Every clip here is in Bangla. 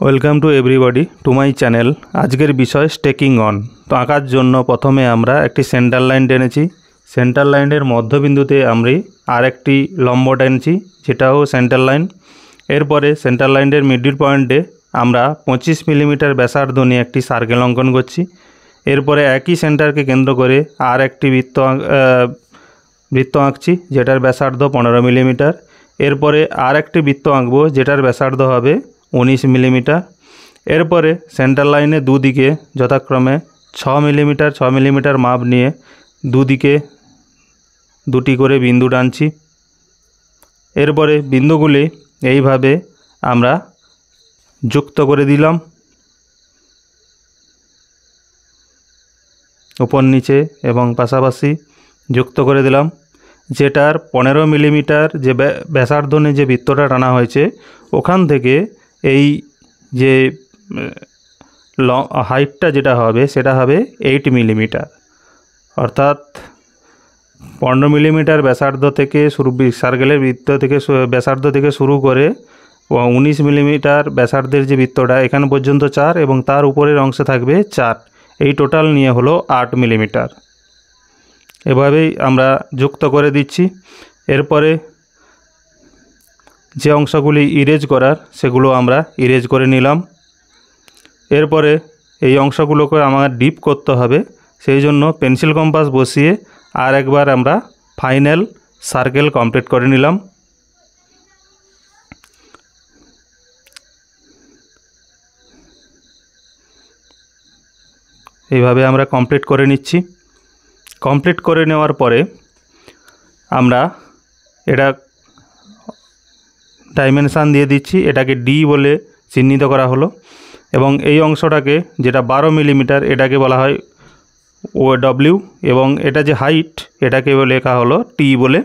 Welcome to everybody to my channel. আজকের বিষয় স্টেকিং অন। তো আঁকার জন্য প্রথমে আমরা একটি সেন্টার লাইন টেনেছি। সেন্টার লাইনের মধ্যবিন্দুতে আমরা আর একটি লম্ব টেনেছি, যেটাও সেন্টার লাইন। এরপরে সেন্টার লাইনের মিডল পয়েন্টে আমরা 25 মিলিমিটার ব্যাসার্ধ নিয়ে একটি সার্কেল অঙ্কন করছি। এরপরে একই সেন্টারকে কেন্দ্র করে আর একটি বৃত্ত আঁকছি, যেটার ব্যাসার্ধ 15 মিলিমিটার। এরপরে আর একটি বৃত্ত আঁকবো, যেটার ব্যাসার্ধ হবে 19 মিলিমিটার। এরপরে সেন্টার লাইনে দুদিকে যথাক্রমে 6 মিলিমিটার মাপ নিয়ে দুদিকে দুটি করে বিন্দু টানছি। এরপরে বিন্দুগুলি এইভাবে আমরা যুক্ত করে দিলাম, উপর নিচে এবং পাশাপাশি যুক্ত করে দিলাম। যেটার 15 মিলিমিটার যে ব্যাসার্ধ নিয়ে যে বৃত্তটা টানা হয়েছে, ওখান থেকে এই যে হাইটটা যেটা হবে সেটা হবে 8 মিলিমিটার। অর্থাৎ 15 মিলিমিটার ব্যাসার্ধ থেকে সার্কেলের বৃত্ত থেকে ব্যাসার্ধ থেকে শুরু করে 19 মিলিমিটার ব্যাসার্ধের যে বৃত্তটা এখান পর্যন্ত 4 এবং তার উপরের অংশে থাকবে 4। এই টোটাল নিয়ে হলো 8 মিলিমিটার। এভাবেই আমরা যুক্ত করে দিচ্ছি। এরপরে যে অংশগুলি ইরেজ করার সেগুলো আমরা ইরেজ করে নিলাম। এরপরে এই অংশগুলোকে আমার ডিপ করতে হবে, সেই জন্য পেন্সিল কম্পাস বসিয়ে আর একবার আমরা ফাইনাল সার্কেল কমপ্লিট করে নিলাম। এইভাবে আমরা কমপ্লিট করে নিচ্ছি। কমপ্লিট করে নেওয়ার পরে আমরা এটা ডাইমেনশান দিয়ে দিচ্ছি, এটাকে ডি বলে চিহ্নিত করা হলো। এবং এই অংশটাকে যেটা 12 মিলিমিটার এটাকে বলা হয় OW, এবং এটা যে হাইট এটাকে লেখা হলো টি বলে।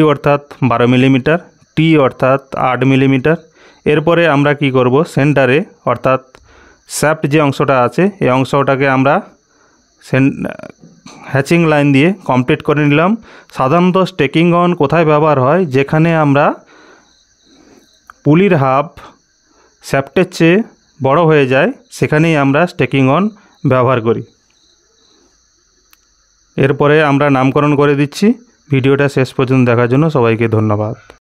W অর্থাৎ 12 মিলিমিটার, টি অর্থাৎ 8 মিলিমিটার। এরপরে আমরা কি করব, সেন্টারে অর্থাৎ শ্যাফট যে অংশটা আছে এই অংশটাকে আমরা হ্যাচিং লাইন দিয়ে কমপ্লিট করে নিলাম। সাধারণত স্টেকিং অন কোথায় ব্যবহার হয়, যেখানে আমরা পুলির হাফ শ্যাফটের চেয়ে বড় হয়ে যায়, সেখানেই আমরা স্টেকিং অন ব্যবহার করি। এরপরে আমরা নামকরণ করে দিচ্ছি। ভিডিওটা শেষ পর্যন্ত দেখার জন্য সবাইকে ধন্যবাদ।